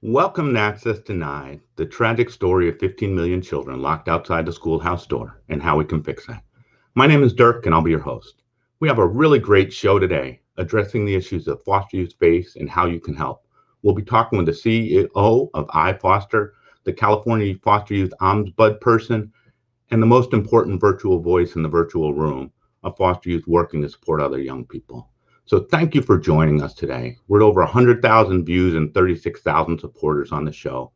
Welcome to Access Denied, the tragic story of 15 million children locked outside the schoolhouse door and how we can fix that. My name is Dirk, and I'll be your host. We have a really great show today addressing the issues that foster youth face and how you can help. We'll be talking with the CEO of iFoster, the California Foster Youth Ombudsperson, and the most important virtual voice in the virtual room, a foster youth working to support other young people. So thank you for joining us today. We're at over 100,000 views and 36,000 supporters on the show,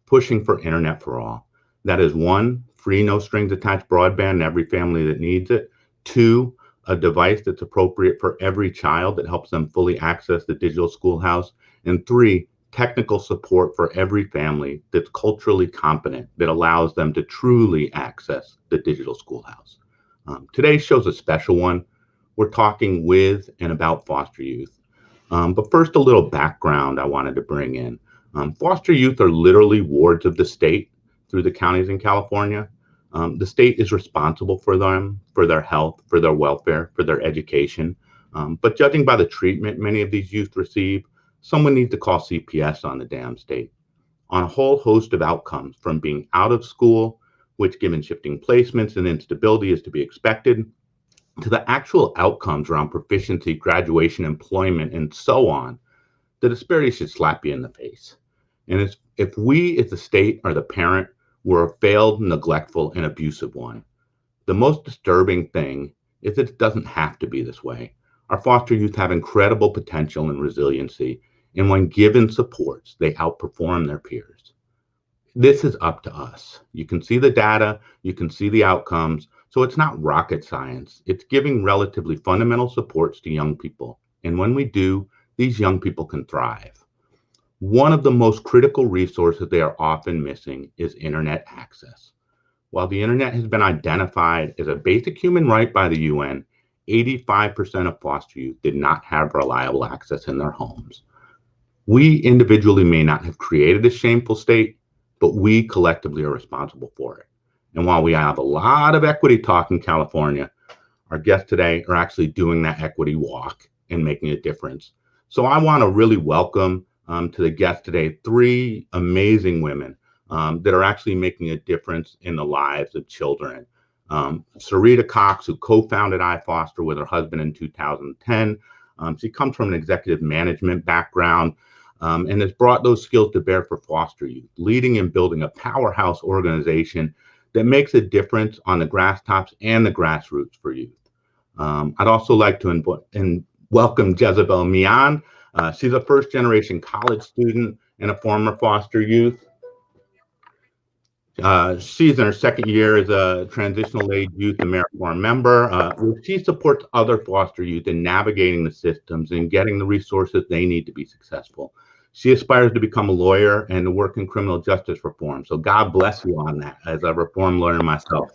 pushing for internet for all. That is one, free, no strings attached broadband in every family that needs it. Two, a device that's appropriate for every child that helps them fully access the digital schoolhouse. And three, technical support for every family that's culturally competent that allows them to truly access the digital schoolhouse. Today's show's a special one. We're talking with and about foster youth. But first, a little background I wanted to bring in. Foster youth are literally wards of the state through the counties in California. The state is responsible for them, for their health, for their welfare, for their education. But judging by the treatment many of these youth receive, someone needs to call CPS on the damn state. On a whole host of outcomes, from being out of school, which given shifting placements and instability is to be expected, to the actual outcomes around proficiency, graduation, employment, and so on, the disparity should slap you in the face. And if we as the state or the parent were a failed, neglectful, and abusive one, the most disturbing thing is that it doesn't have to be this way. Our foster youth have incredible potential and resiliency, and when given supports, they outperform their peers. This is up to us. You can see the data, you can see the outcomes. So it's not rocket science. It's giving relatively fundamental supports to young people. And when we do, these young people can thrive. One of the most critical resources they are often missing is internet access. While the internet has been identified as a basic human right by the UN, 85% of foster youth did not have reliable access in their homes. We individually may not have created this shameful state, but we collectively are responsible for it. And while we have a lot of equity talk in California, our guests today are actually doing that equity walk and making a difference. So I want to really welcome to the guests today three amazing women that are actually making a difference in the lives of children. Serita Cox, who co-founded iFoster with her husband in 2010. She comes from an executive management background and has brought those skills to bear for foster youth, leading and building a powerhouse organization that makes a difference on the grass tops and the grassroots for youth. I'd also like to welcome Jeszabel Mian. She's a first-generation college student and a former foster youth. She's in her second year as a transitional aid youth AmeriCorps member, where she supports other foster youth in navigating the systems and getting the resources they need to be successful. She aspires to become a lawyer and to work in criminal justice reform. So God bless you on that as a reform lawyer myself.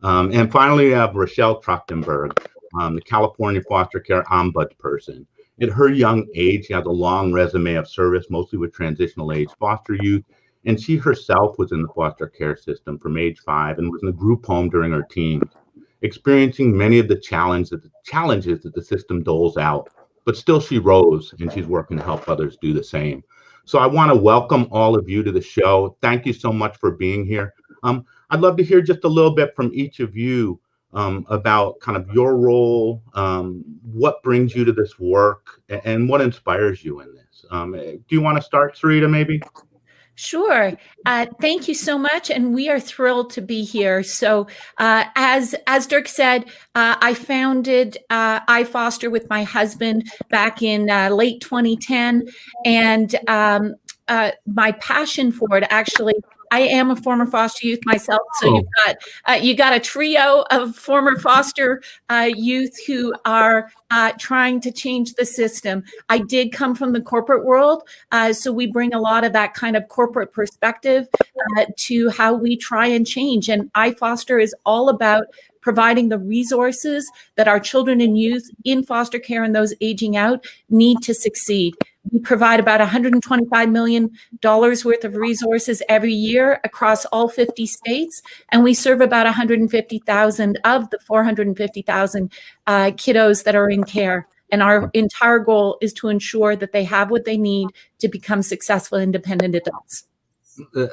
And finally, we have Rochelle Trachtenberg, the California Foster Care Ombudsperson. At her young age, she has a long resume of service, mostly with transitional age foster youth. And she herself was in the foster care system from age 5 and was in a group home during her teens, experiencing many of the challenges that the system doles out. But still she rose, and she's working to help others do the same. So I want to welcome all of you to the show. Thank you so much for being here. I'd love to hear just a little bit from each of you about kind of your role, what brings you to this work, and what inspires you in this. Do you want to start, Serita, maybe? Sure. Thank you so much. And we are thrilled to be here. So as Dirk said, I founded iFoster with my husband back in late 2010. And my passion for it, actually, I am a former foster youth myself. So you got a trio of former foster youth who are trying to change the system. I did come from the corporate world, so we bring a lot of that kind of corporate perspective to how we try and change. And iFoster is all about providing the resources that our children and youth in foster care and those aging out need to succeed. We provide about $125 million worth of resources every year across all 50 states, and we serve about 150,000 of the 450,000 kiddos that are in care. And our entire goal is to ensure that they have what they need to become successful, independent adults.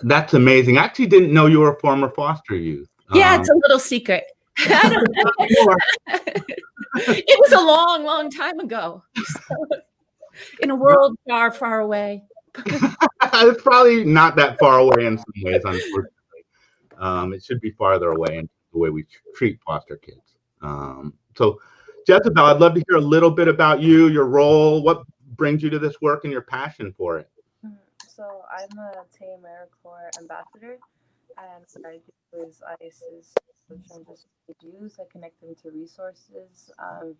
That's amazing. I actually didn't know you were a former foster youth. Yeah, it's a little secret. It was a long, long time ago. So, in a world far, far away. It's probably not that far away in some ways, unfortunately. It should be farther away in the way we treat foster kids. So, Jeszabel, I'd love to hear a little bit about you, your role, what brings you to this work, and your passion for it. So I'm a Tay AmeriCorps ambassador, and what I do is I assist transition youth. I connect them to resources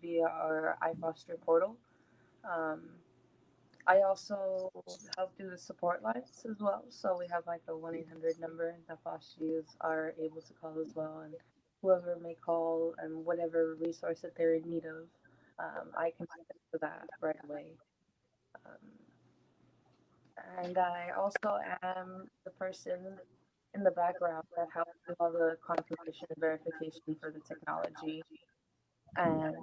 via our iFoster portal. I also help do the support lines as well. So we have like a 1-800 number that foster youth are able to call as well. And whoever may call and whatever resource that they're in need of, I can connect them to that right away. And I also am the person in the background that helps with all the confirmation and verification for the technology and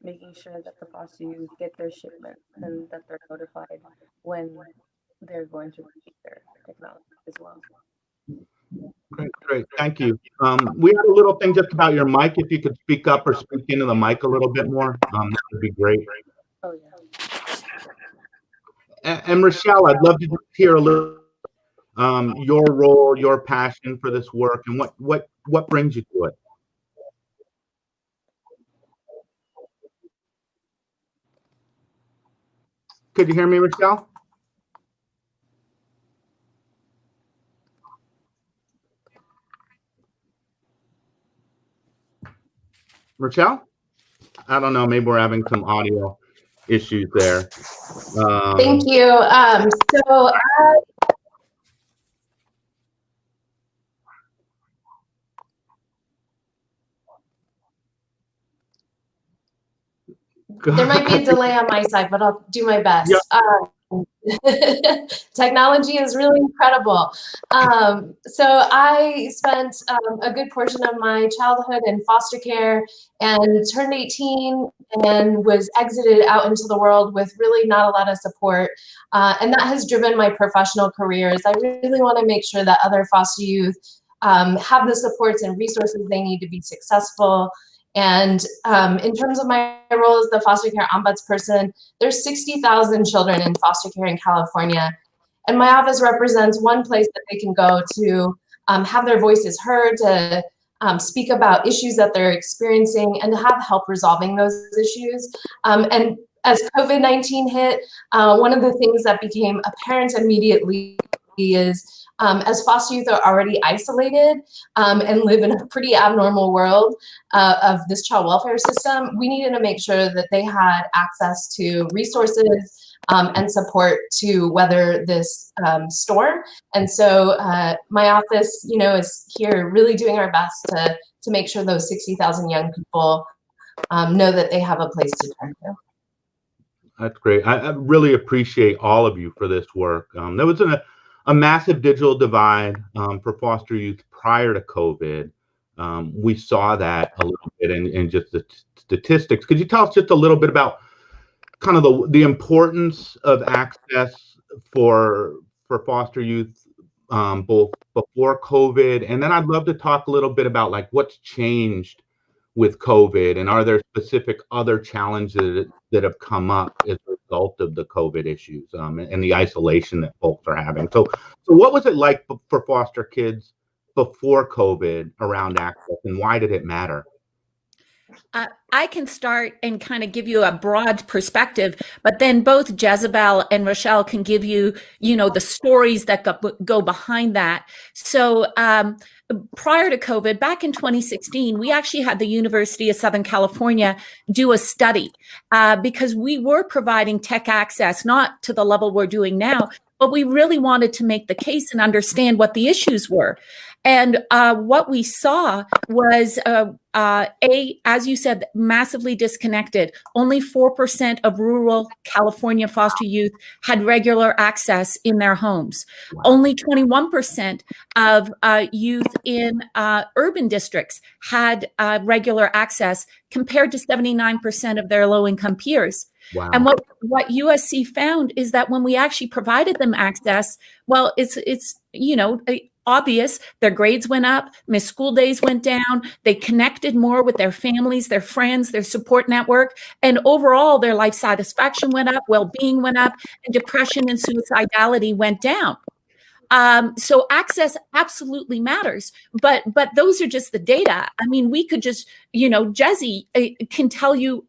making sure that the foster youth get their shipment and that they're notified when they're going to receive their technology as well. Great. Thank you. We had a little thing just about your mic. If you could speak up or speak into the mic a little bit more, that would be great. Oh, yeah. And Rochelle, I'd love to hear a little your role, your passion for this work, and what brings you to it. Could you hear me, Rochelle? Rochelle? I don't know. Maybe we're having some audio issues there. Thank you. There might be a delay on my side, but I'll do my best. Yep. Technology is really incredible. So I spent a good portion of my childhood in foster care and turned 18 and was exited out into the world with really not a lot of support. And that has driven my professional careers. I really want to make sure that other foster youth have the supports and resources they need to be successful. And in terms of my role as the foster care ombudsperson, there's 60,000 children in foster care in California. And my office represents one place that they can go to have their voices heard, to speak about issues that they're experiencing, and to have help resolving those issues. And as COVID-19 hit, one of the things that became apparent immediately is as foster youth are already isolated and live in a pretty abnormal world of this child welfare system, we needed to make sure that they had access to resources and support to weather this storm. And so my office, is here really doing our best to make sure those 60,000 young people know that they have a place to turn to. That's great. I really appreciate all of you for this work. There was a massive digital divide for foster youth prior to COVID. We saw that a little bit in just the statistics. Could you tell us just a little bit about kind of the importance of access for foster youth both before COVID, and then I'd love to talk a little bit about like what's changed with COVID, and are there specific other challenges that have come up as a result of the COVID issues and the isolation that folks are having? So what was it like for foster kids before COVID around access, and why did it matter? I can start and kind of give you a broad perspective, but then both Jeszabel and Rochelle can give you, the stories that go behind that. So prior to COVID, back in 2016, we actually had the University of Southern California do a study because we were providing tech access, not to the level we're doing now, but we really wanted to make the case and understand what the issues were. And what we saw was, as you said, massively disconnected. Only 4% of rural California foster youth had regular access in their homes. Wow. Only 21% of youth in urban districts had regular access, compared to 79% of their low-income peers. Wow. And what USC found is that when we actually provided them access, well, it's obvious. Their grades went up, missed school days went down, they connected more with their families, their friends, their support network, and overall their life satisfaction went up, well-being went up, and depression and suicidality went down. So access absolutely matters, but those are just the data. I mean, we could just, Jesse can tell you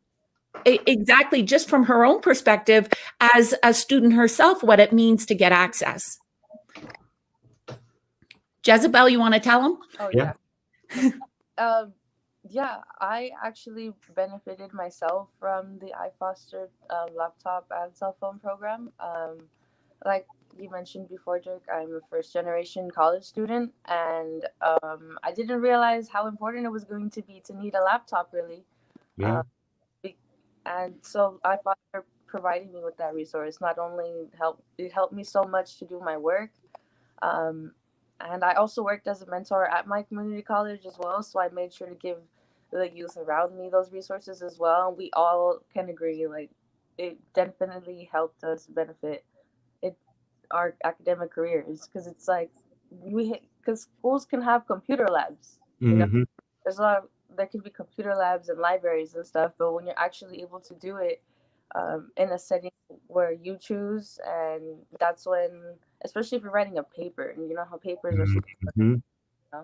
exactly, just from her own perspective as a student herself, what it means to get access. Jeszabel, you want to tell them? Oh, yeah. Yeah, I actually benefited myself from the iFoster laptop and cell phone program. Like you mentioned before, Dirk, I'm a first-generation college student, and I didn't realize how important it was going to be to need a laptop, really. Yeah. And so iFoster provided me with that resource. Not only helped me so much to do my work, and I also worked as a mentor at my community college as well. So I made sure to give the youth around me those resources as well. And we all can agree, like, it definitely helped us benefit our academic careers, because it's like because schools can have computer labs. Mm-hmm. There's there can be computer labs and libraries and stuff, but when you're actually able to do it in a setting where you choose, and that's when, especially if you're writing a paper, and you know how papers are Mm-hmm.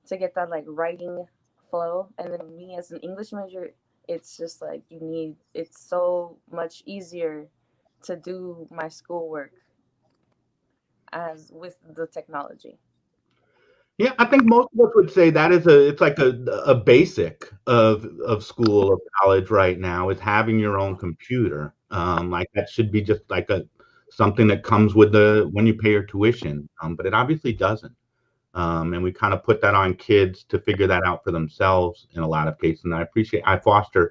to get that like writing flow. And then me as an English major, it's just like it's so much easier to do my schoolwork as with the technology. Yeah, I think most of us would say that it's like a basic of school, of college right now, is having your own computer. Like that should be just like something that comes with when you pay your tuition. But it obviously doesn't. And we kind of put that on kids to figure that out for themselves in a lot of cases. And I appreciate iFoster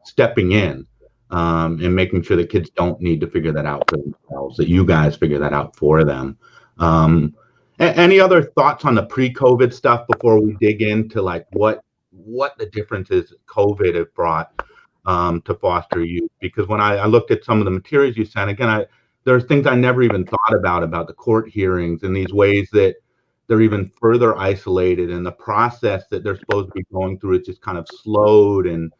stepping in and making sure that kids don't need to figure that out for themselves, that you guys figure that out for them. Any other thoughts on the pre-COVID stuff before we dig into like what the differences COVID have brought to foster youth? Because when I looked at some of the materials you sent, again, there's things I never even thought about the court hearings and these ways that they're even further isolated, and the process that they're supposed to be going through, it's just kind of slowed and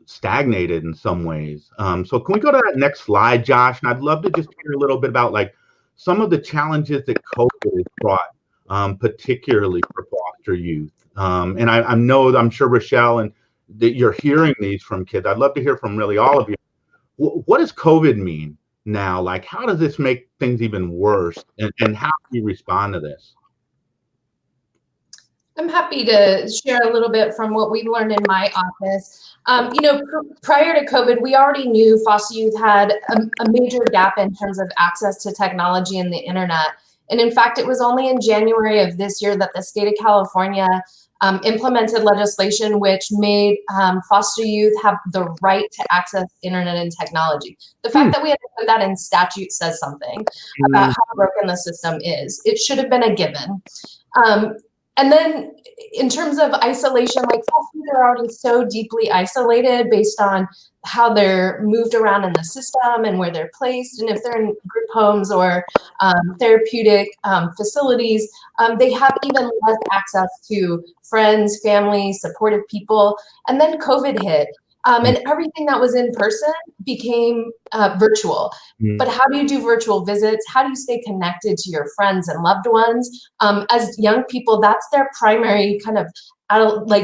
stagnated in some ways. So can we go to that next slide, Josh? And I'd love to just hear a little bit about like some of the challenges that COVID has brought, particularly for foster youth. And I'm sure Rochelle and that you're hearing these from kids. I'd love to hear from really all of you. What does COVID mean now? Like, how does this make things even worse? And how do you respond to this? I'm happy to share a little bit from what we've learned in my office. Prior to COVID, we already knew foster youth had a major gap in terms of access to technology and the internet. And in fact, it was only in January of this year that the state of California implemented legislation which made foster youth have the right to access internet and technology. The fact that we had to put that in statute says something about how broken the system is. It should have been a given. And then in terms of isolation, like foster youth are already so deeply isolated based on how they're moved around in the system and where they're placed. And if they're in group homes or therapeutic facilities, they have even less access to friends, family, supportive people. And then COVID hit. And everything that was in person became virtual. But how do you do virtual visits? How do you stay connected to your friends and loved ones? As young people, that's their primary kind of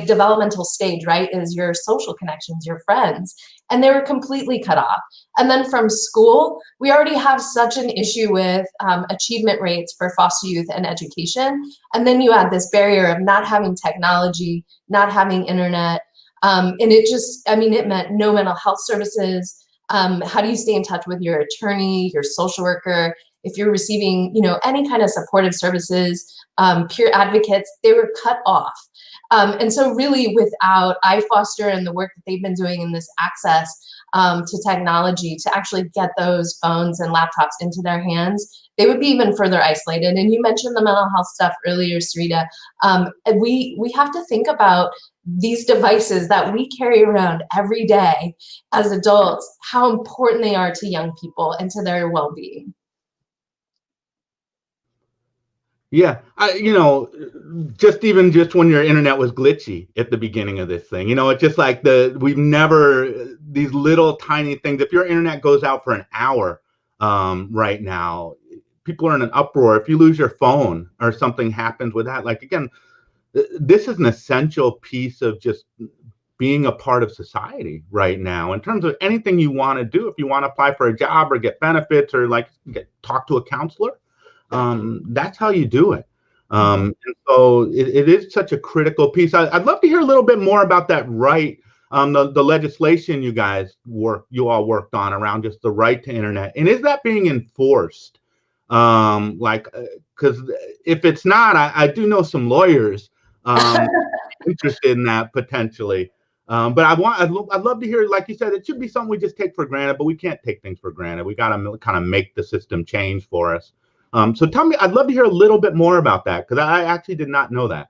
developmental stage, right? Is your social connections, your friends. And they were completely cut off. And then from school, we already have such an issue with achievement rates for foster youth and education. And then you add this barrier of not having technology, not having internet. And it meant no mental health services. How do you stay in touch with your attorney, your social worker? if you're receiving, any kind of supportive services, peer advocates, they were cut off. And so really without iFoster and the work that they've been doing in this access to technology to actually get those phones and laptops into their hands, they would be even further isolated. And you mentioned the mental health stuff earlier, Serita. We have to think about these devices that we carry around every day as adults, how important they are to young people and to their well-being. Yeah, just when your internet was glitchy at the beginning of this thing, it's just like these little tiny things. If your internet goes out for an hour right now, people are in an uproar. If you lose your phone or something happens with that, like, again, this is an essential piece of just being a part of society right now in terms of anything you want to do. If you want to apply for a job or get benefits or talk to a counselor, that's how you do it. And so it is such a critical piece. I'd love to hear a little bit more about that right, the legislation you all worked on around just the right to internet. And is that being enforced? Because if it's not, I do know some lawyers interested in that potentially. But I'd love to hear, like you said, it should be something we just take for granted, but we can't take things for granted. We got to kind of make the system change for us. So tell me, I'd love to hear a little bit more about that, because I actually did not know that.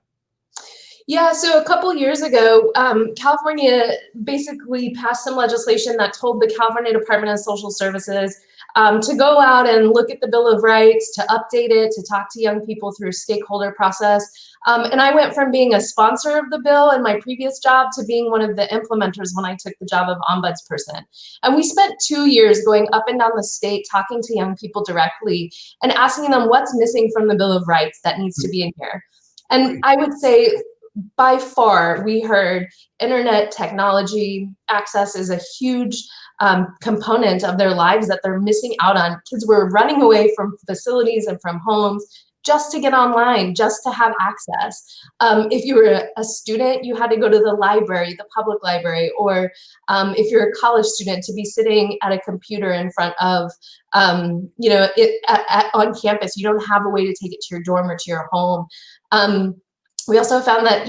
Yeah, so a couple years ago, California basically passed some legislation that told the California Department of Social Services to go out and look at the Bill of Rights, to update it, to talk to young people through a stakeholder process. And I went from being a sponsor of the bill in my previous job to being one of the implementers when I took the job of ombudsperson. And we spent 2 years going up and down the state, talking to young people directly and asking them what's missing from the Bill of Rights that needs to be in here. And I would say, by far, we heard internet technology access is a huge component of their lives that they're missing out on. Kids were running away from facilities and from homes just to get online, just to have access. If you were a student, you had to go to the library, the public library, or if you're a college student, to be sitting at a computer in front of, on campus. You don't have a way to take it to your dorm or to your home. We also found that,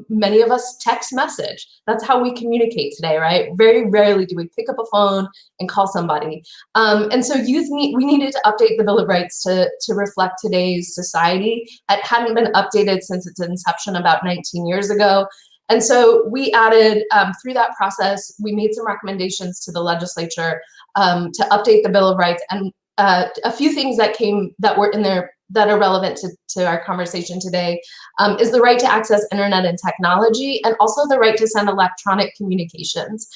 many of us text message. That's how we communicate today, right? Very rarely do we pick up a phone and call somebody. And so we needed to update the Bill of Rights to reflect today's society. It hadn't been updated since its inception about 19 years ago. And so we added, through that process, we made some recommendations to the legislature to update the Bill of Rights. And a few things that were in there that are relevant to our conversation today is the right to access internet and technology, and also the right to send electronic communications.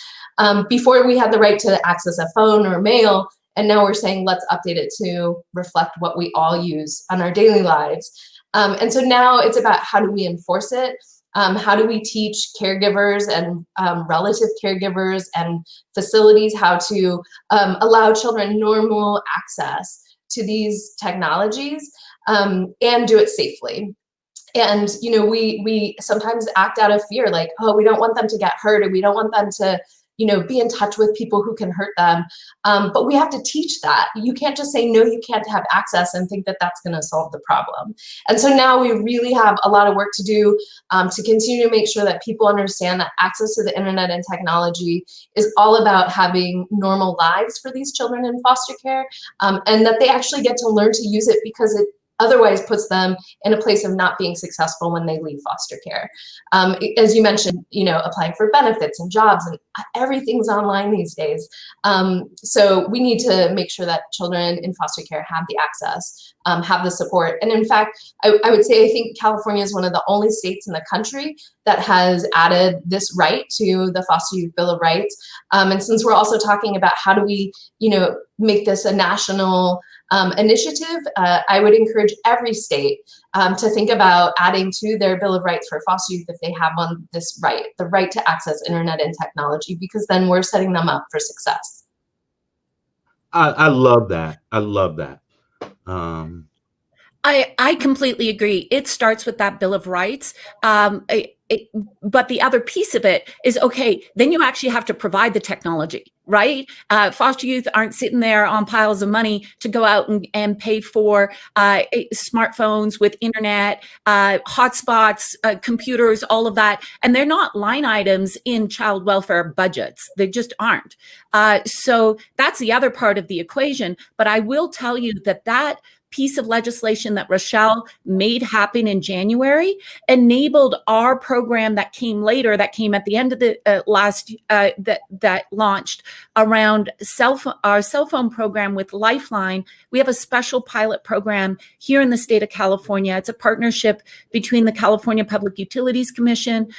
Before, we had the right to access a phone or mail, and now we're saying let's update it to reflect what we all use on our daily lives. And so now it's about how do we enforce it? How do we teach caregivers and relative caregivers and facilities how to allow children normal access to these technologies and do it safely? And, we sometimes act out of fear, like, oh, we don't want them to get hurt, or we don't want them to, be in touch with people who can hurt them. But we have to teach that. You can't just say, no, you can't have access and think that that's going to solve the problem. And so now we really have a lot of work to do to continue to make sure that people understand that access to the internet and technology is all about having normal lives for these children in foster care, and that they actually get to learn to use it, because it otherwise puts them in a place of not being successful when they leave foster care. As you mentioned, applying for benefits and jobs, and everything's online these days. So we need to make sure that children in foster care have the access, have the support. And in fact, I would say, I think California is one of the only states in the country that has added this right to the Foster Youth Bill of Rights. And since we're also talking about how do we, make this a national initiative, I would encourage every state to think about adding to their Bill of Rights for foster youth, if they have on this right, the right to access internet and technology, because then we're setting them up for success. I love that. I completely agree. It starts with that Bill of Rights. But the other piece of it is, okay, then you actually have to provide the technology. right? Foster youth aren't sitting there on piles of money to go out and pay for smartphones with internet, hotspots, computers, all of that. And they're not line items in child welfare budgets. They just aren't. So that's the other part of the equation. But I will tell you that piece of legislation that Rochelle made happen in January enabled our program that came later, that came at the end of the that launched around our cell phone program with Lifeline. We have a special pilot program here in the state of California. It's a partnership between the California Public Utilities Commission,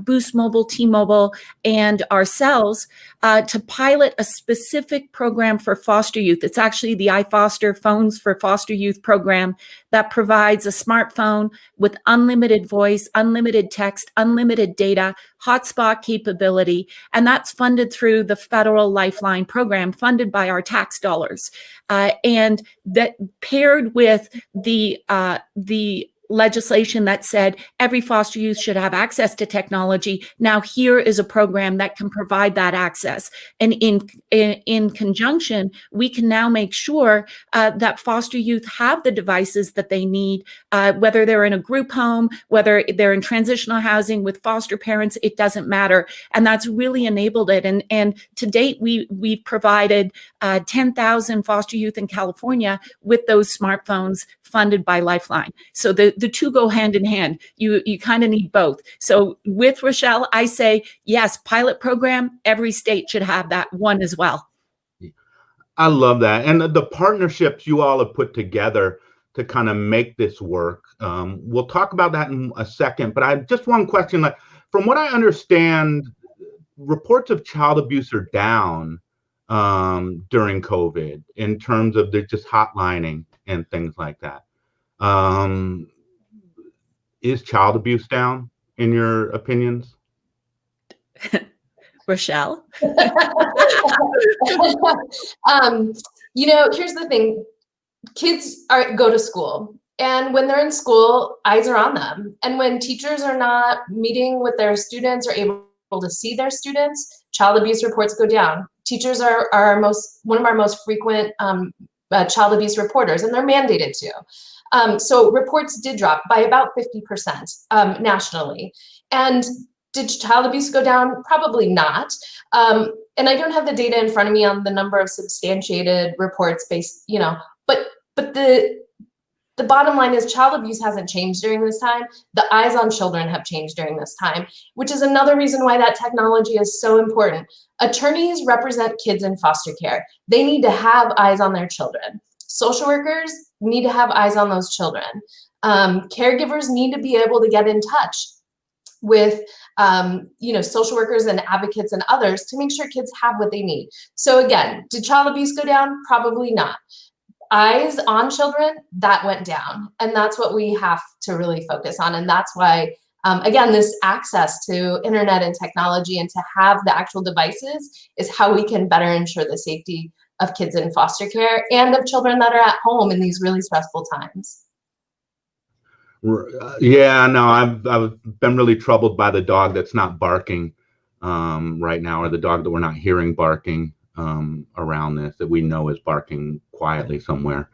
Boost Mobile, T-Mobile, and ourselves to pilot a specific program for foster youth. It's actually the iFoster Phones for Foster Youth program that provides a smartphone with unlimited voice, unlimited text, unlimited data, hotspot capability, and that's funded through the federal Lifeline program, funded by our tax dollars. And that paired with the legislation that said every foster youth should have access to technology. Now here is a program that can provide that access. And in conjunction, we can now make sure that foster youth have the devices that they need, whether they're in a group home, whether they're in transitional housing with foster parents, it doesn't matter. And that's really enabled it. And to date, we've provided 10,000 foster youth in California with those smartphones funded by Lifeline. So the two go hand in hand. You kind of need both. So with Rochelle, I say, yes, pilot program, every state should have that one as well. I love that. And the partnerships you all have put together to kind of make this work. We'll talk about that in a second, but I just one question, like from what I understand, reports of child abuse are down during COVID in terms of the just hotlining and things like that. Is child abuse down in your opinions? Rochelle? Here's the thing. Kids go to school, and when they're in school, eyes are on them. And when teachers are not meeting with their students or able to see their students, child abuse reports go down. Teachers are one of our most frequent child abuse reporters, and they're mandated to. So reports did drop by about 50% nationally. And did child abuse go down? Probably not. And I don't have the data in front of me on the number of substantiated reports based, but the bottom line is child abuse hasn't changed during this time. The eyes on children have changed during this time, which is another reason why that technology is so important. Attorneys represent kids in foster care. They need to have eyes on their children. Social workers need to have eyes on those children. Caregivers need to be able to get in touch with social workers and advocates and others to make sure kids have what they need. So again, did child abuse go down? Probably not. Eyes on children, that went down. And that's what we have to really focus on. And that's why, again, this access to internet and technology and to have the actual devices is how we can better ensure the safety of kids in foster care and of children that are at home in these really stressful times. Yeah, no, I've been really troubled by the dog that's not barking right now, or the dog that we're not hearing barking around this, that we know is barking quietly somewhere.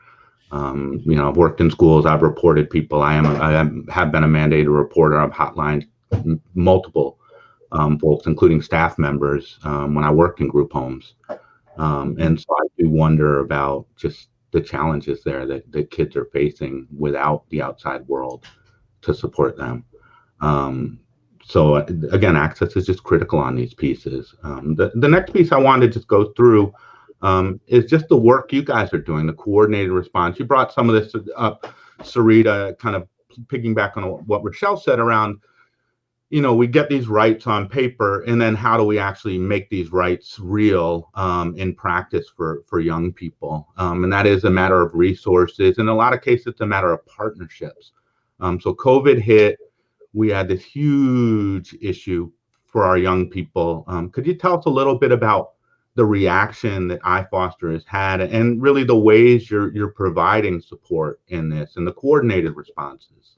I've worked in schools, I've reported people. I have been a mandated reporter. I've hotlined multiple folks, including staff members, when I worked in group homes. And so I do wonder about just the challenges there that the kids are facing without the outside world to support them. So again, access is just critical on these pieces. The next piece I wanted to just go through is just the work you guys are doing, the coordinated response. You brought some of this up, Serita, kind of piggyback on what Rochelle said around, we get these rights on paper, and then how do we actually make these rights real in practice for young people? And that is a matter of resources. In a lot of cases, it's a matter of partnerships. So COVID hit, we had this huge issue for our young people. Could you tell us a little bit about the reaction that iFoster has had, and really the ways you're providing support in this and the coordinated responses?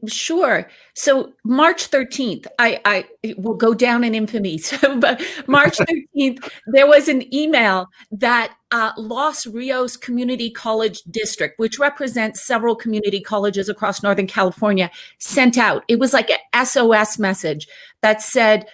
Sure. So March 13th, I it will go down in infamy. So, but March 13th, there was an email that Los Rios Community College District, which represents several community colleges across Northern California, sent out. It was like an SOS message that said,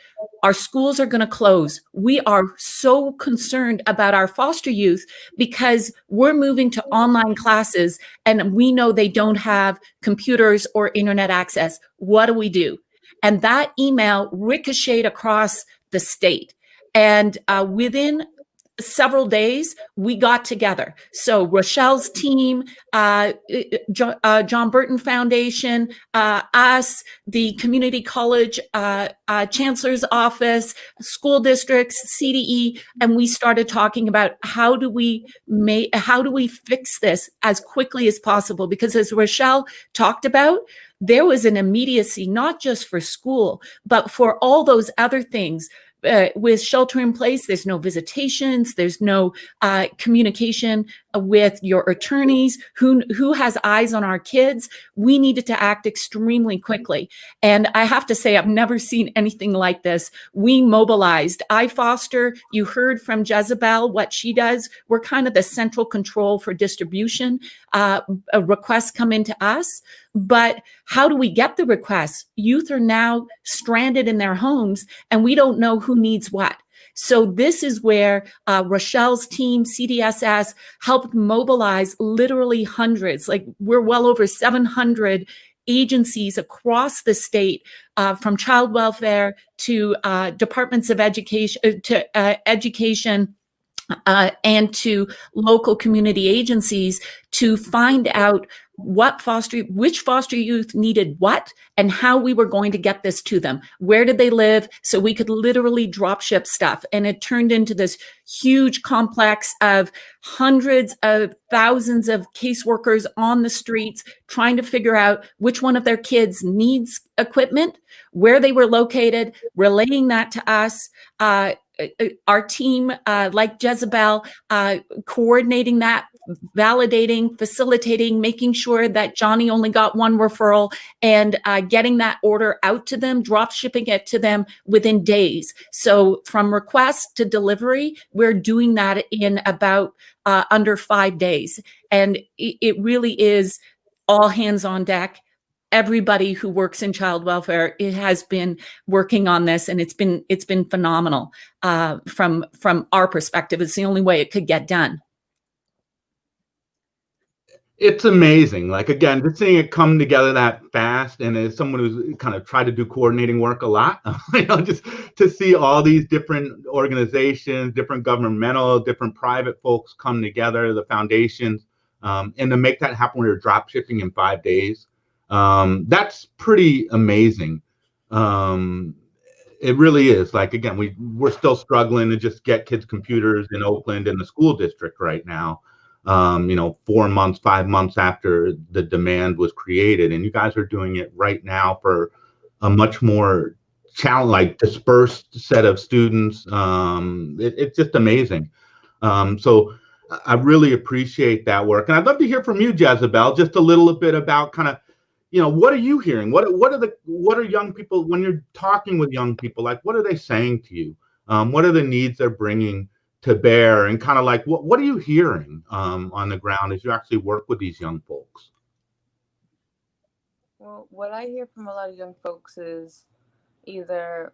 our schools are going to close. We are so concerned about our foster youth because we're moving to online classes and we know they don't have computers or internet access. What do we do? And that email ricocheted across the state. And within several days, we got together. So Rochelle's team, John Burton Foundation, us, the community college chancellor's office, school districts, CDE, and we started talking about how do we fix this as quickly as possible? Because as Rochelle talked about, there was an immediacy, not just for school, but for all those other things. With shelter in place, there's no visitations, there's no communication with your attorneys, who has eyes on our kids. We needed to act extremely quickly. And I have to say, I've never seen anything like this. We mobilized. iFoster, you heard from Jeszabel what she does. We're kind of the central control for distribution. Requests come into us. But how do we get the requests? Youth are now stranded in their homes and we don't know who needs what. So this is where Rochelle's team, CDSS, helped mobilize literally hundreds. Like we're well over 700 agencies across the state, from child welfare to departments of education, and to local community agencies to find out which foster youth needed what and how we were going to get this to them. Where did they live? So we could literally drop ship stuff. And it turned into this huge complex of hundreds of thousands of caseworkers on the streets trying to figure out which one of their kids needs equipment, where they were located, relaying that to us. Our team, like Jeszabel, coordinating that, validating, facilitating, making sure that Johnny only got one referral and getting that order out to them, drop shipping it to them within days. So from request to delivery, we're doing that in about under 5 days. And it really is all hands on deck. Everybody who works in child welfare, it has been working on this, and it's been phenomenal from our perspective. It's the only way it could get done. It's amazing. Like, again, just seeing it come together that fast, and as someone who's kind of tried to do coordinating work a lot, just to see all these different organizations, different governmental, different private folks come together, the foundations, and to make that happen, we were drop shipping in 5 days. That's pretty amazing. It really is. Like, again, we're still struggling to just get kids computers in Oakland and the school district right now. 4 months, 5 months after the demand was created, and you guys are doing it right now for a much more dispersed set of students. It's just amazing. So I really appreciate that work, and I'd love to hear from you, Jeszabel, just a little bit about kind of, what are you hearing? What are young people, when you're talking with young people, like, what are they saying to you? What are the needs they're bringing to bear, and kind of like, what are you hearing on the ground as you actually work with these young folks? Well, what I hear from a lot of young folks is either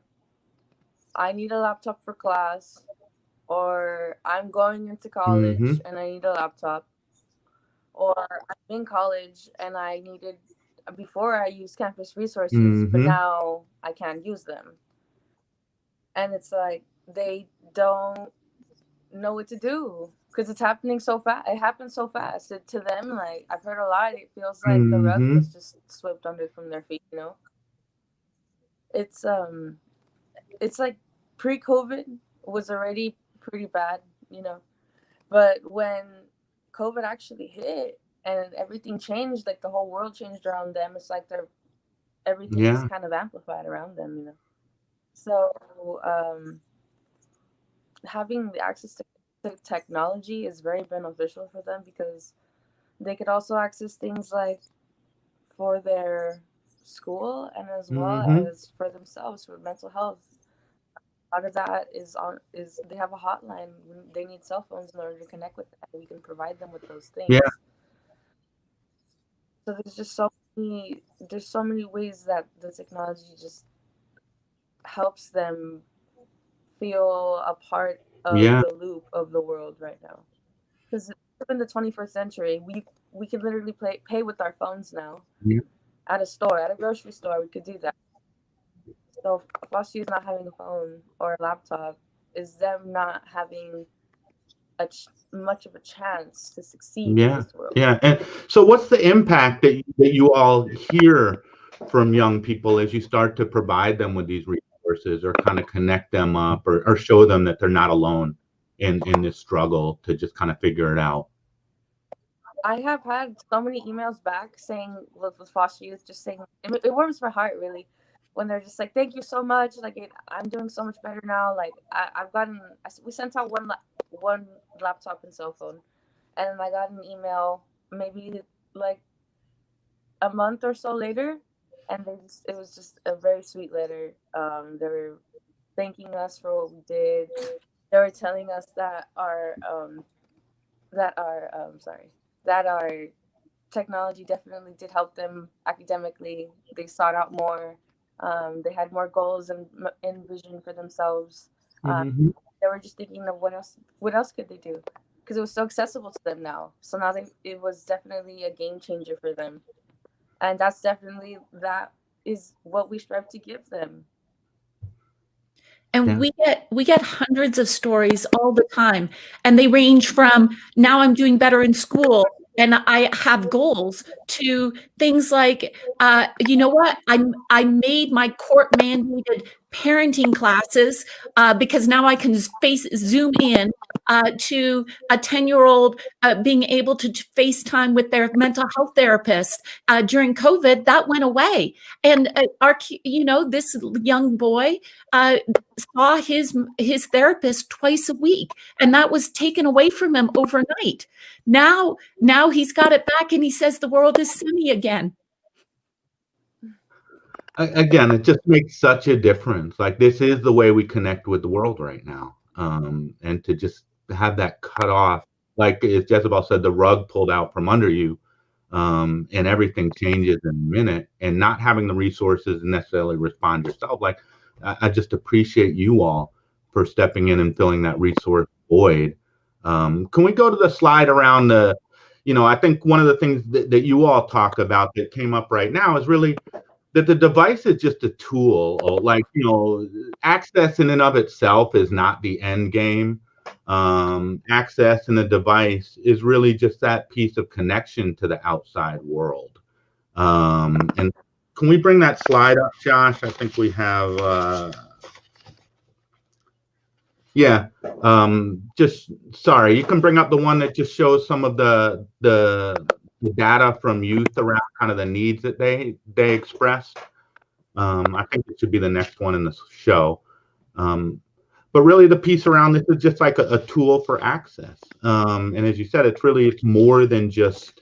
I need a laptop for class, or I'm going into college and I need a laptop, or I'm in college and before I used campus resources, but now I can't use them. And it's like they don't know what to do because it's happening so fast. It happens so fast. To them, like, I've heard a lot, it feels like the rug was just swept under from their feet, It's like pre-COVID was already pretty bad, but when COVID actually hit and everything changed, like the whole world changed around them, it's like everything is kind of amplified around them, So having the access to technology is very beneficial for them because they could also access things like for their school and as well Mm-hmm. as for themselves for mental health. A lot of that is they have a hotline when they need cell phones in order to connect with that. We can provide them with those Yeah. things. So there's so many ways that the technology just helps them feel a part of Yeah. the loop of the world right now. Because in the 21st century, we can literally pay with our phones now. Yeah. At a store, at a grocery store, we could do that. So foster youth not having a phone or a laptop is them not having much of a chance to succeed in Yeah. this world. Yeah. And so what's the impact that you all hear from young people as you start to provide them with these resources or kind of connect them up or show them that they're not alone in this struggle to just kind of figure it out? I have had so many emails back saying with foster youth, just saying it warms my heart really when they're just like, "Thank you so much. Like I'm doing so much better now. Like we sent out one laptop and cell phone, and I got an email maybe like a month or so later, and it was just a very sweet letter. They were thanking us for what we did. They were telling us that our technology definitely did help them academically. They sought out more. They had more goals and vision for themselves. Mm-hmm. They were just thinking of what else could they do, because it was so accessible to them now. So now it was definitely a game changer for them, and that is what we strive to give them. And Yeah. we get hundreds of stories all the time, and they range from now I'm doing better in school and I have goals to things like, you know what, I made my court mandated parenting classes because now I can zoom in to a 10-year-old being able to FaceTime with their mental health therapist during COVID. That went away, and this young boy saw his therapist twice a week, and that was taken away from him overnight. Now he's got it back, and he says the world is sunny again. Again, it just makes such a difference. Like this is the way we connect with the world right now. And to just have that cut off, like as Jeszabel said, the rug pulled out from under you, and everything changes in a minute, and not having the resources to necessarily respond yourself. Like I just appreciate you all for stepping in and filling that resource void. Can we go to the slide around I think one of the things that you all talk about that came up right now is really that the device is just a tool. Or like, access in and of itself is not the end game. Access in the device is really just that piece of connection to the outside world. And can we bring that slide up, Josh? I think we have, just, sorry, you can bring up the one that just shows some of the data from youth around kind of the needs that they expressed. I think it should be the next one in the show. But really the piece around this is just like a tool for access. And as you said, it's more than just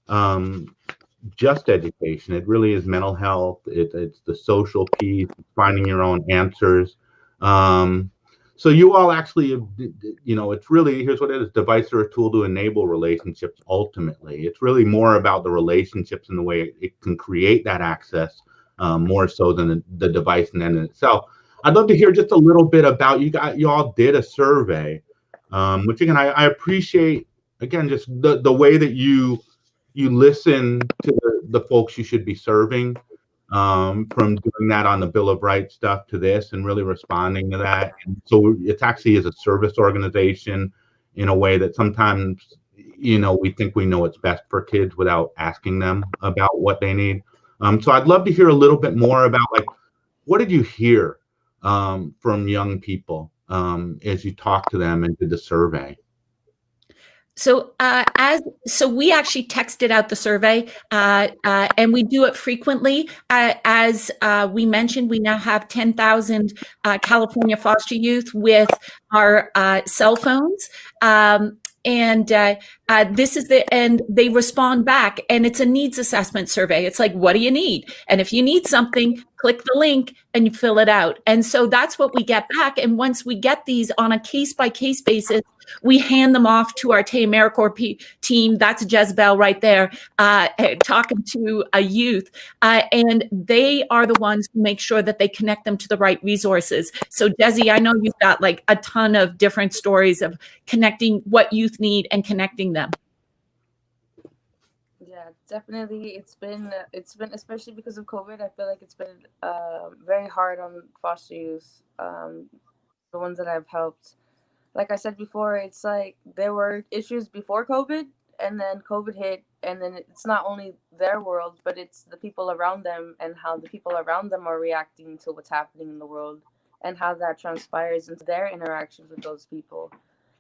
education. It really is mental health. It's the social piece, finding your own answers. So you all actually, it's really, here's what it is: devices are a tool to enable relationships. Ultimately, it's really more about the relationships and the way it can create that access, more so than the device in itself. I'd love to hear just a little bit about you all did a survey, which again, I appreciate, again, just the way that you listen to the folks you should be serving, from doing that on the Bill of Rights stuff to this and really responding to that. And so it's actually is a service organization in a way that sometimes, we think we know what's best for kids without asking them about what they need. So I'd love to hear a little bit more about, like, what did you hear from young people as you talked to them and did the survey? So we actually texted out the survey, and we do it frequently. As we mentioned, we now have 10,000 California foster youth with our cell phones. And and they respond back, and it's a needs assessment survey. It's like, what do you need? And if you need something, click the link and you fill it out. And so that's what we get back. And once we get these on a case by case basis, we hand them off to our AmeriCorps team. That's Jeszabel right there, talking to a youth. And they are the ones who make sure that they connect them to the right resources. So Desi, I know you've got like a ton of different stories of connecting what youth need and connecting them. Yeah, definitely. It's been especially because of COVID. I feel like it's been very hard on foster youth, the ones that I've helped. Like I said before, it's like there were issues before COVID, and then COVID hit, and then it's not only their world, but it's the people around them and how the people around them are reacting to what's happening in the world and how that transpires into their interactions with those people.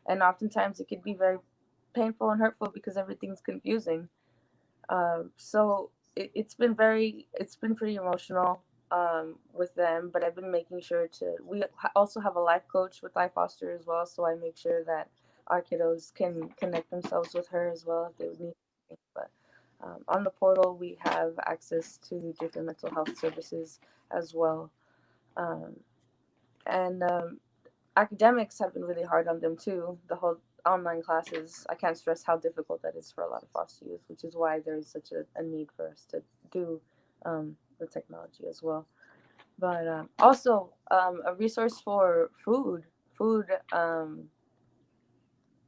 And oftentimes it could be very painful and hurtful because everything's confusing. So it's been pretty emotional with them, but I've been making sure we also have a life coach with iFoster as well, so I make sure that our kiddos can connect themselves with her as well if they would need anything. But on the portal, we have access to different mental health services as well. And academics have been really hard on them too. The whole online classes, I can't stress how difficult that is for a lot of foster youth, which is why there is such a need for us to do the technology as well. But also a resource for food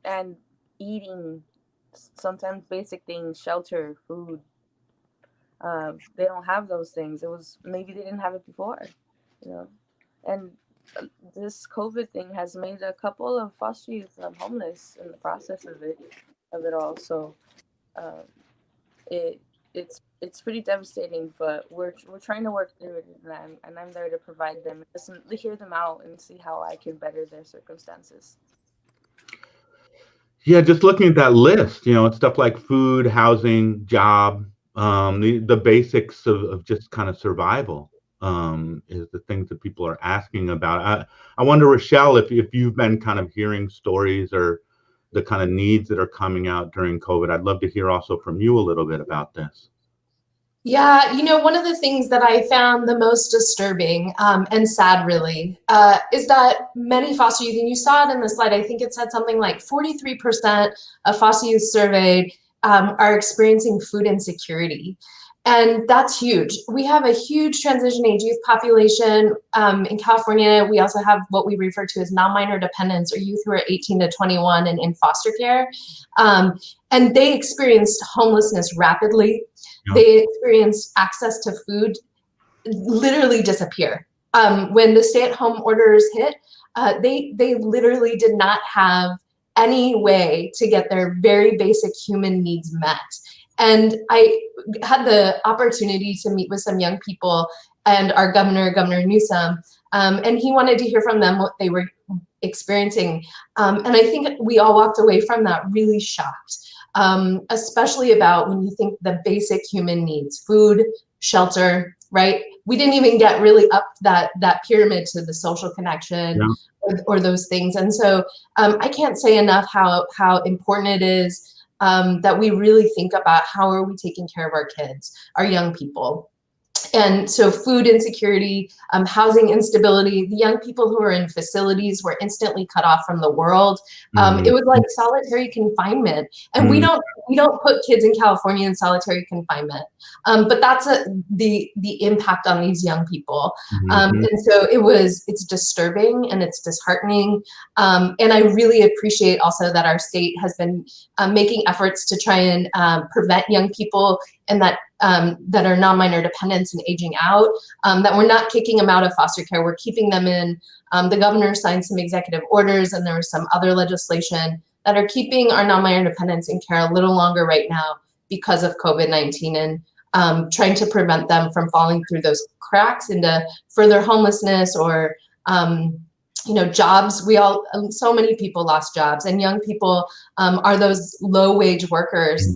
and eating, sometimes basic things, shelter, food. They don't have those things. Maybe they didn't have it before, and this COVID thing has made a couple of foster youth homeless in the process of it all. So it's pretty devastating, but we're trying to work through it, and I'm there to provide them, listen, to hear them out, and see how I can better their circumstances. Yeah, just looking at that list, it's stuff like food, housing, job, the basics of just kind of survival. Is the things that people are asking about. I wonder, Rochelle, if you've been kind of hearing stories or the kind of needs that are coming out during COVID. I'd love to hear also from you a little bit about this. Yeah, one of the things that I found the most disturbing and sad really is that many foster youth, and you saw it in the slide, I think it said something like 43% of foster youth surveyed are experiencing food insecurity. And that's huge. We have a huge transition age youth population in California. We also have what we refer to as non-minor dependents, or youth who are 18 to 21 and in foster care. And they experienced homelessness rapidly. Yeah. They experienced access to food literally disappear. When the stay-at-home orders hit, they literally did not have any way to get their very basic human needs met. And I had the opportunity to meet with some young people and our Governor Newsom, and he wanted to hear from them what they were experiencing. And I think we all walked away from that really shocked, especially about when you think the basic human needs, food, shelter, right? We didn't even get really up that pyramid to the social connection. Yeah. or those things. And so I can't say enough how important it is that we really think about how are we taking care of our kids, our young people. And so food insecurity, housing instability, the young people who are in facilities were instantly cut off from the world. It was like solitary confinement. And we don't put kids in California in solitary confinement. But that's the impact on these young people. And so it's disturbing and it's disheartening. And I really appreciate also that our state has been making efforts to try and prevent young people and that are non-minor dependents and aging out, that we're not kicking them out of foster care. We're keeping them in. The governor signed some executive orders, and there was some other legislation that are keeping our non-minor dependents in care a little longer right now because of COVID-19, and trying to prevent them from falling through those cracks into further homelessness or jobs. So many people lost jobs, and young people are those low-wage workers,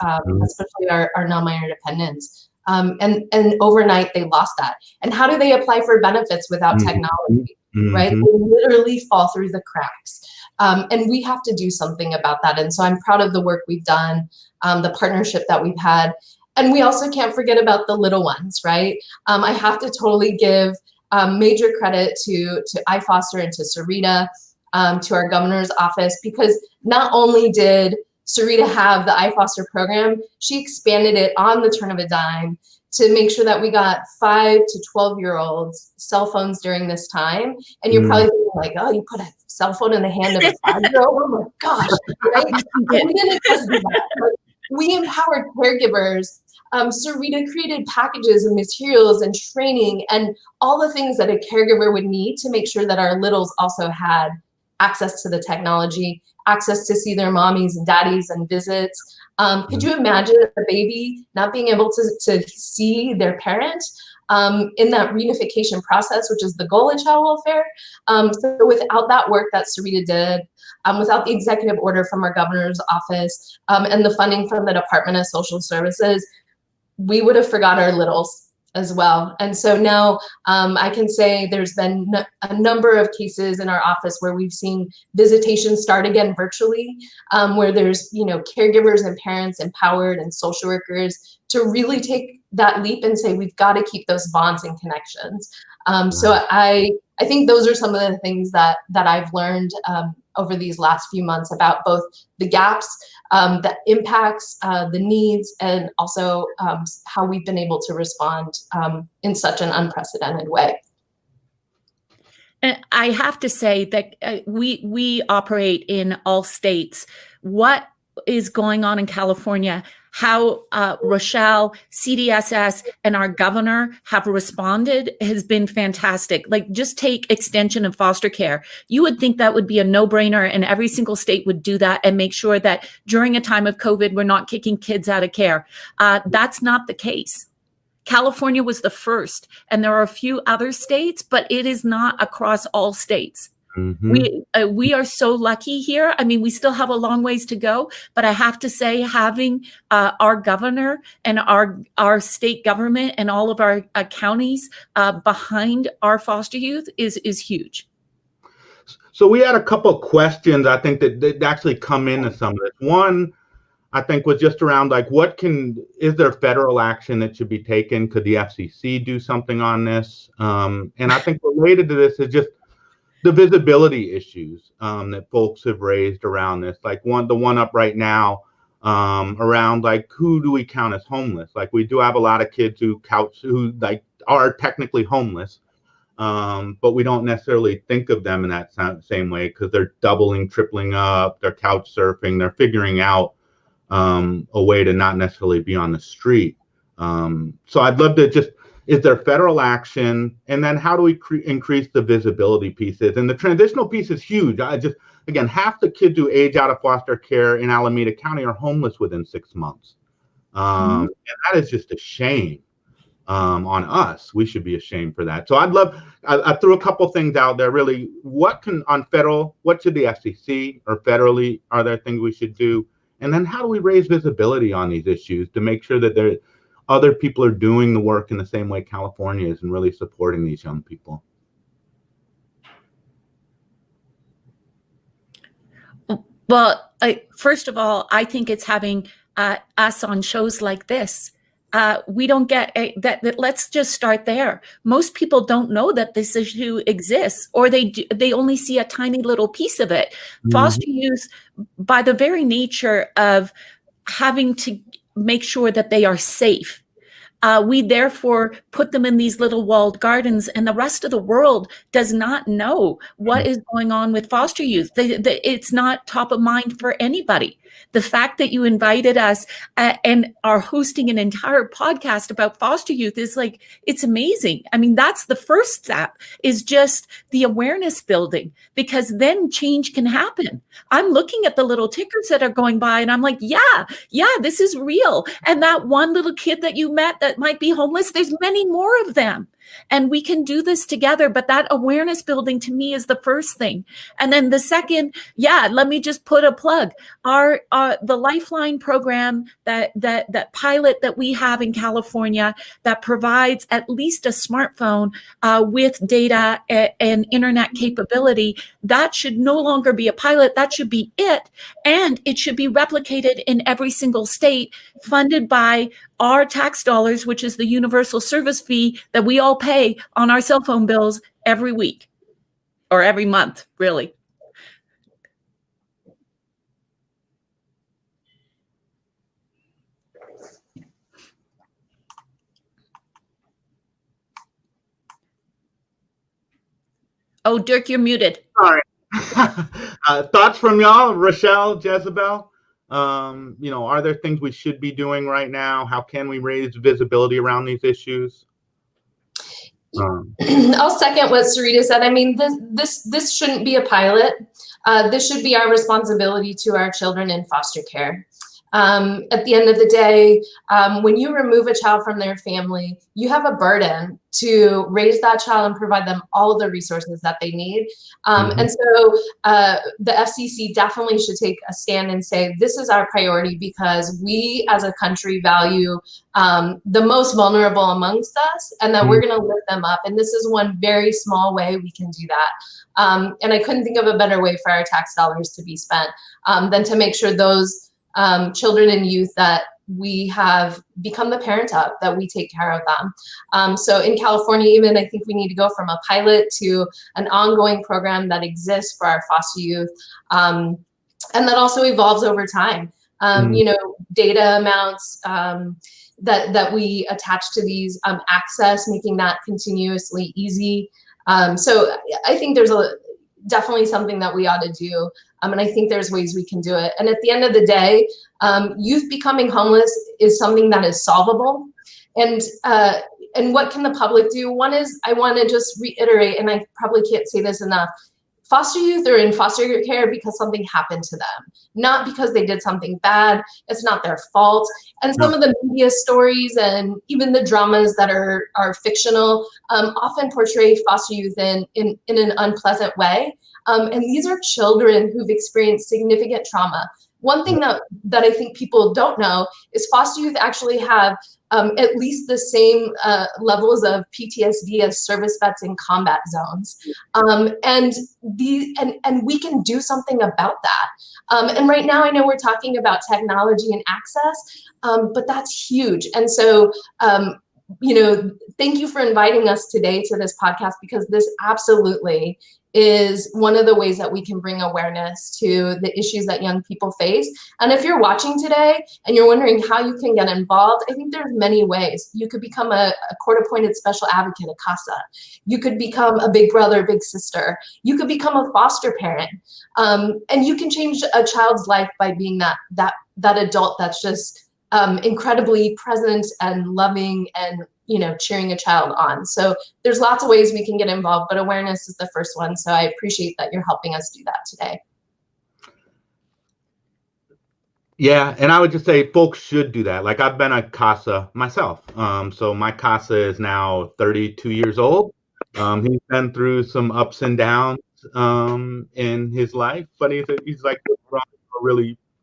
especially our non-minor dependents. And overnight they lost that. And how do they apply for benefits without technology, right? They literally fall through the cracks. And we have to do something about that. And so I'm proud of the work we've done, the partnership that we've had. And we also can't forget about the little ones, right? I have to totally give major credit to iFoster and to Serita, to our governor's office, because not only did Serita have the iFoster program, she expanded it on the turn of a dime to make sure that we got 5 to 12-year-olds cell phones during this time. And you're probably thinking like, oh, you put a cell phone in the hand of a 5-year-old? Oh my gosh, right? We didn't just do that. But we empowered caregivers. Serita created packages and materials and training and all the things that a caregiver would need to make sure that our littles also had access to the technology, access to see their mommies and daddies and visits. Could you imagine a baby not being able to see their parent in that reunification process, which is the goal of child welfare? So without that work that Serita did, without the executive order from our governor's office and the funding from the Department of Social Services, we would have forgot our littles as well. And so now I can say there's been a number of cases in our office where we've seen visitation start again virtually, where there's, caregivers and parents empowered and social workers to really take that leap and say, we've got to keep those bonds and connections. So I think those are some of the things that I've learned over these last few months about both the gaps, the impacts, the needs, and also how we've been able to respond in such an unprecedented way. And I have to say that we operate in all states. What is going on in California, how Rochelle, CDSS, and our governor have responded has been fantastic. Like, just take extension of foster care. You would think that would be a no-brainer, and every single state would do that and make sure that during a time of COVID, we're not kicking kids out of care. That's not the case. California was the first, and there are a few other states, but it is not across all states. Mm-hmm. We are so lucky here. I mean, we still have a long ways to go, but I have to say, having our governor and our state government and all of our counties behind our foster youth is huge. So we had a couple of questions, I think, that actually come into some of this. One, I think, was just around like, is there federal action that should be taken? Could the FCC do something on this? And I think related to this is just the visibility issues that folks have raised around this. Like the one up right now around like, who do we count as homeless? Like, we do have a lot of kids who like are technically homeless, but we don't necessarily think of them in that same way because they're doubling, tripling up, they're couch surfing, they're figuring out a way to not necessarily be on the street. So I'd love to just, is there federal action? And then how do we increase the visibility pieces? And the transitional piece is huge. Again, half the kids who age out of foster care in Alameda County are homeless within 6 months. And that is just a shame on us. We should be ashamed for that. So I threw a couple things out there, really. What should the FCC or federally, are there things we should do? And then how do we raise visibility on these issues to make sure that other people are doing the work in the same way California is and really supporting these young people? Well, first of all, I think it's having us on shows like this. We don't get that. Let's just start there. Most people don't know that this issue exists, or they only see a tiny little piece of it. Mm-hmm. Foster youth, by the very nature of having to make sure that they are safe, we therefore put them in these little walled gardens, and the rest of the world does not know what is going on with foster youth. It's not top of mind for anybody. The fact that you invited us and are hosting an entire podcast about foster youth is like, it's amazing. I mean, that's the first step, is just the awareness building, because then change can happen. I'm looking at the little tickers that are going by and I'm like, yeah, this is real. And that one little kid that you met that might be homeless, there's many more of them. And we can do this together, but that awareness building to me is the first thing. And then the second, let me just put a plug. The Lifeline program, that pilot that we have in California that provides at least a smartphone with data and internet capability, that should no longer be a pilot. That should be it. And it should be replicated in every single state, funded by our tax dollars, which is the universal service fee that we all pay on our cell phone bills every week or every month, really. Oh, Dirk, you're muted. Sorry. Thoughts from y'all, Rochelle, Jeszabel? Are there things we should be doing right now? How can we raise visibility around these issues? I'll second what Serita said. I mean, this shouldn't be a pilot. This should be our responsibility to our children in foster care. At the end of the day, when you remove a child from their family, you have a burden to raise that child and provide them all of the resources that they need. And so the FCC definitely should take a stand and say, this is our priority because we as a country value the most vulnerable amongst us, and that we're going to lift them up. And this is one very small way we can do that. And I couldn't think of a better way for our tax dollars to be spent than to make sure those children and youth that we have become the parent of, that we take care of them. So in California, even, I think we need to go from a pilot to an ongoing program that exists for our foster youth, and that also evolves over time. Data amounts that we attach to these, access, making that continuously easy. So I think there's definitely something that we ought to do. And I think there's ways we can do it. And at the end of the day, youth becoming homeless is something that is solvable. And what can the public do? One is, I want to just reiterate, and I probably can't say this enough, foster youth are in foster care because something happened to them, not because they did something bad. It's not their fault. And some of the media stories and even the dramas that are fictional often portray foster youth in an unpleasant way. And these are children who've experienced significant trauma. One thing that I think people don't know is foster youth actually have at least the same levels of PTSD as service vets in combat zones. And we can do something about that. And right now, I know we're talking about technology and access, but that's huge. And so, thank you for inviting us today to this podcast, because this absolutely is one of the ways that we can bring awareness to the issues that young people face. And if you're watching today and you're wondering how you can get involved, I think there's many ways. You could become a court-appointed special advocate at CASA. You could become a big brother, big sister. You could become a foster parent. And you can change a child's life by being that adult that's just incredibly present and loving and cheering a child on. So there's lots of ways we can get involved, but awareness is the first one. So I appreciate that you're helping us do that today. Yeah, and I would just say folks should do that. Like, I've been a CASA myself. So my CASA is now 32 years old. He's been through some ups and downs in his life, but he's like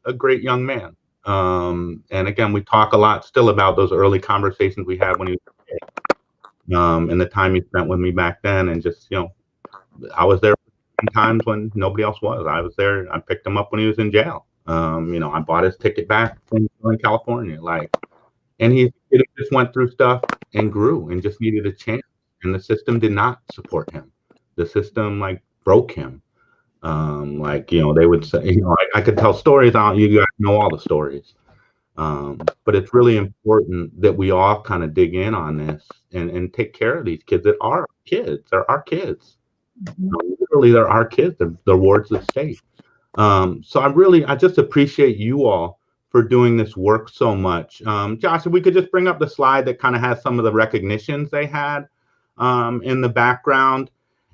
a great young man. And again, we talk a lot still about those early conversations we had when he was a kid, and the time he spent with me back then. And just, I was there times when nobody else was. I was there. I picked him up when he was in jail. I bought his ticket back from California. And he just went through stuff and grew and just needed a chance. And the system did not support him. The system broke him. They would say, I could tell stories on, you guys know all the stories. But it's really important that we all kind of dig in on this and take care of these kids that are kids. They're our kids. Literally, they're our kids. They're wards of the state. So I just appreciate you all for doing this work so much. Josh, if we could just bring up the slide that kind of has some of the recognitions they had in the background.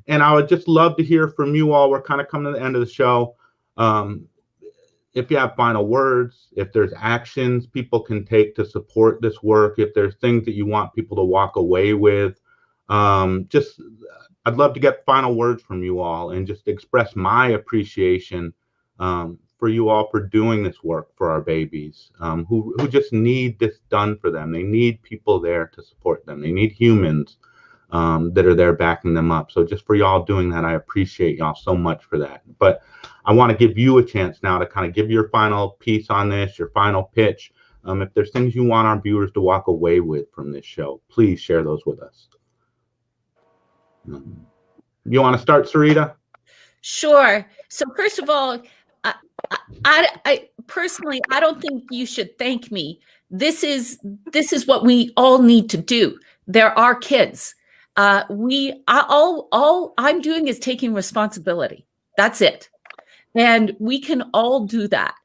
And I would just love to hear from you all. We're kind of coming to the end of the show. If you have final words, if there's actions people can take to support this work, if there's things that you want people to walk away with Just, I'd love to get final words from you all and just express my appreciation for you all for doing this work for our babies who just need this done for them. They need people there to support them. They need humans that are there backing them up. So just for y'all doing that, I appreciate y'all so much for that. But I want to give you a chance now to kind of give your final piece on this, your final pitch. If there's things you want our viewers to walk away with from this show, please share those with us. You want to start, Serita? Sure. So first of all, I personally, I don't think you should thank me. This is what we all need to do. There are kids. All I'm doing is taking responsibility. That's it. And we can all do that.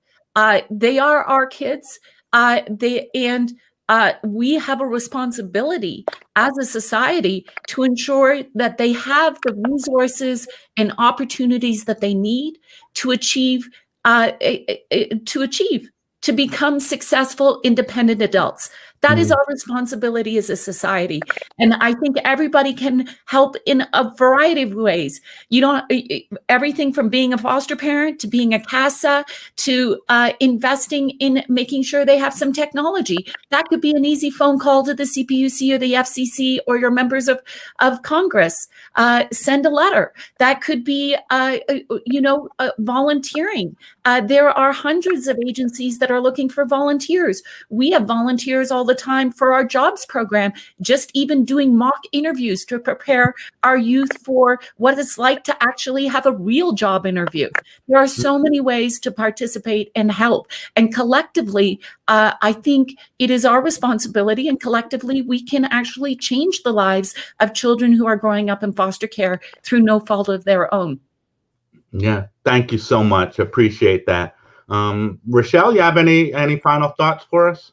They are our kids. We have a responsibility as a society to ensure that they have the resources and opportunities that they need to achieve, to become successful, independent adults. That is our responsibility as a society. And I think everybody can help in a variety of ways. You don't, everything from being a foster parent to being a CASA to investing in making sure they have some technology. That could be an easy phone call to the CPUC or the FCC or your members of Congress. Send a letter. That could be, volunteering. There are hundreds of agencies that are looking for volunteers. We have volunteers all the time for our jobs program, just even doing mock interviews to prepare our youth for what it's like to actually have a real job interview. There are so many ways to participate and help. And collectively, I think it is our responsibility, and collectively we can actually change the lives of children who are growing up in foster care through no fault of their own. Yeah, thank you so much. Appreciate that. Rochelle, you have any final thoughts for us?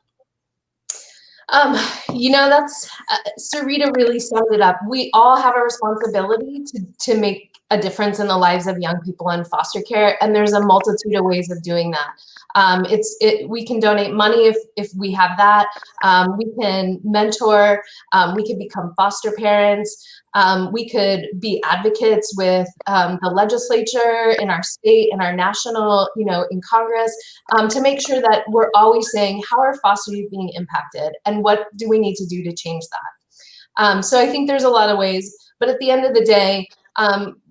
That's Serita really summed it up. We all have a responsibility to make a difference in the lives of young people in foster care, and there's a multitude of ways of doing that. We can donate money if we have that. We can mentor. We can become foster parents. We could be advocates with the legislature in our state, in our national, in Congress, to make sure that we're always saying, how are foster youth being impacted and what do we need to do to change that? So I think there's a lot of ways, but at the end of the day,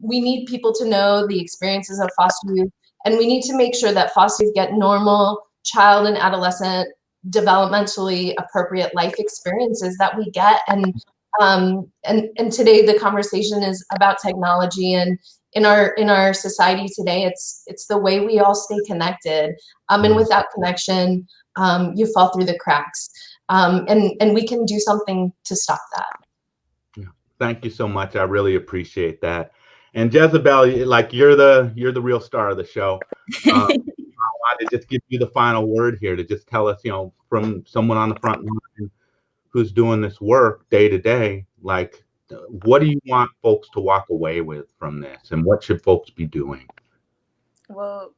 we need people to know the experiences of foster youth, and we need to make sure that foster youth get normal child and adolescent developmentally appropriate life experiences that we get. And today the conversation is about technology, and in our society today, it's the way we all stay connected. And without connection, you fall through the cracks. And we can do something to stop that. Yeah. Thank you so much. I really appreciate that. And Jeszabel, like you're the real star of the show. I wanted to just give you the final word here to just tell us, from someone on the front line who's doing this work day to day, like, what do you want folks to walk away with from this, and what should folks be doing? Well,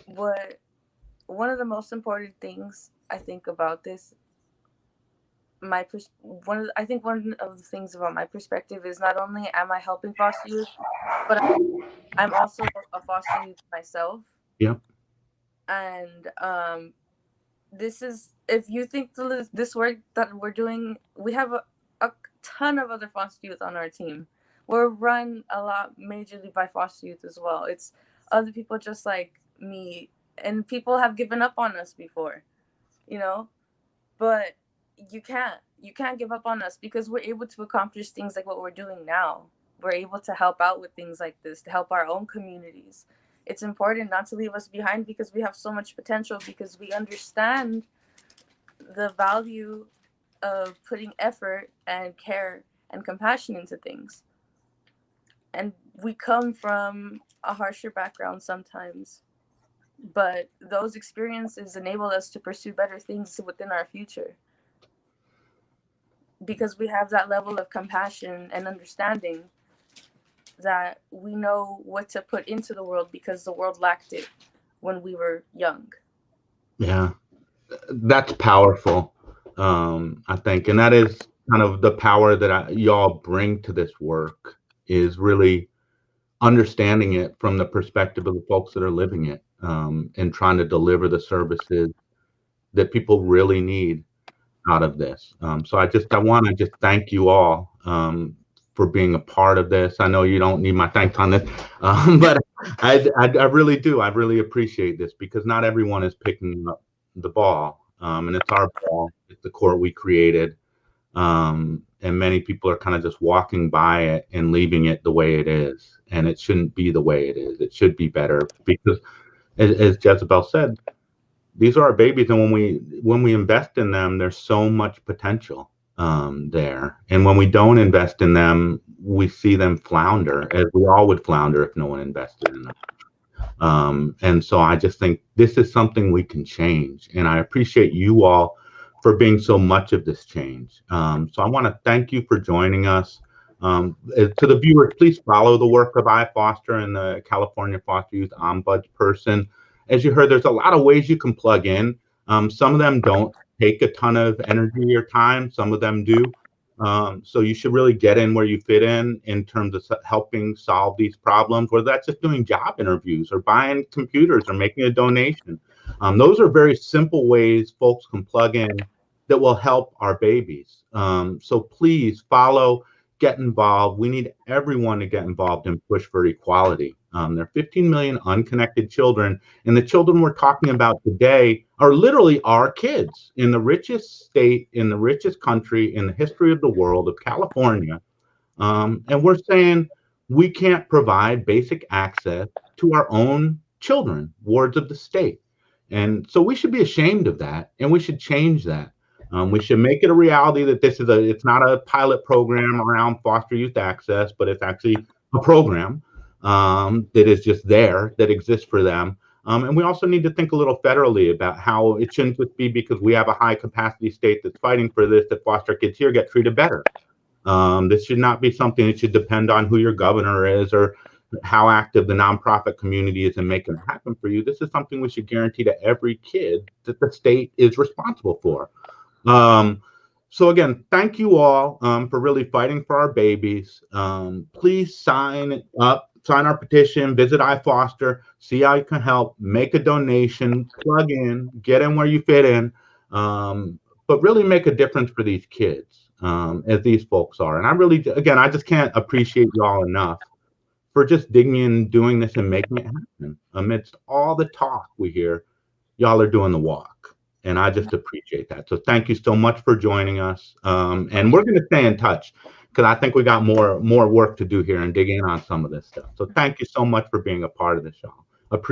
one of the most important things I think about this, one of the things about my perspective is not only am I helping foster youth, but I'm also a foster youth myself. Yeah. And this is, if you think this work that we're doing, we have a ton of other foster youth on our team. We're run a lot majorly by foster youth as well. It's other people just like me, and people have given up on us before, but you can't give up on us, because we're able to accomplish things like what we're doing now. We're able to help out with things like this, to help our own communities. It's important not to leave us behind, because we have so much potential, because we understand the value of putting effort and care and compassion into things. And we come from a harsher background sometimes, but those experiences enable us to pursue better things within our future, because we have that level of compassion and understanding that we know what to put into the world, because the world lacked it when we were young. Yeah, that's powerful, I think. And that is kind of the power that y'all bring to this work is really understanding it from the perspective of the folks that are living it, and trying to deliver the services that people really need out of this. So I want to just thank you all for being a part of this. I know you don't need my thanks on this, but I really do. I really appreciate this because not everyone is picking up the ball, and it's our ball. It's the court we created, and many people are kind of just walking by it and leaving it the way it is, and it shouldn't be the way it is. It should be better because, as Jeszabel said, these are our babies, and when we invest in them, there's so much potential there. And when we don't invest in them, we see them flounder, as we all would flounder if no one invested in them. And so I just think this is something we can change, and I appreciate you all for being so much of this change. So I want to thank you for joining us. To the viewers, please follow the work of iFoster and the California Foster Youth Ombudsperson. As you heard, there's a lot of ways you can plug in. Some of them don't take a ton of energy or time. Some of them do. So you should really get in where you fit in terms of helping solve these problems, whether that's just doing job interviews or buying computers or making a donation. Those are very simple ways folks can plug in that will help our babies. So please follow, get involved. We need everyone to get involved and push for equality. There are 15 million unconnected children, and the children we're talking about today are literally our kids in the richest state, in the richest country in the history of the world, of California. And we're saying we can't provide basic access to our own children, wards of the state. And so we should be ashamed of that, and we should change that. We should make it a reality that it's not a pilot program around foster youth access, but it's actually a program that is just there, that exists for them. And we also need to think a little federally about how it shouldn't just be because we have a high capacity state that's fighting for this that foster kids here get treated better. This should not be something that should depend on who your governor is or how active the nonprofit community is in making it happen for you. This is something we should guarantee to every kid that the state is responsible for. So again, thank you all for really fighting for our babies. Please sign our petition, visit iFoster, see how you can help, make a donation, plug in, get in where you fit in, but really make a difference for these kids, as these folks are. And I just can't appreciate y'all enough for just digging in, doing this, and making it happen. Amidst all the talk we hear, y'all are doing the walk. And I just appreciate that. So thank you so much for joining us. And we're going to stay in touch because I think we got more work to do here and dig in on some of this stuff. So thank you so much for being a part of this, y'all.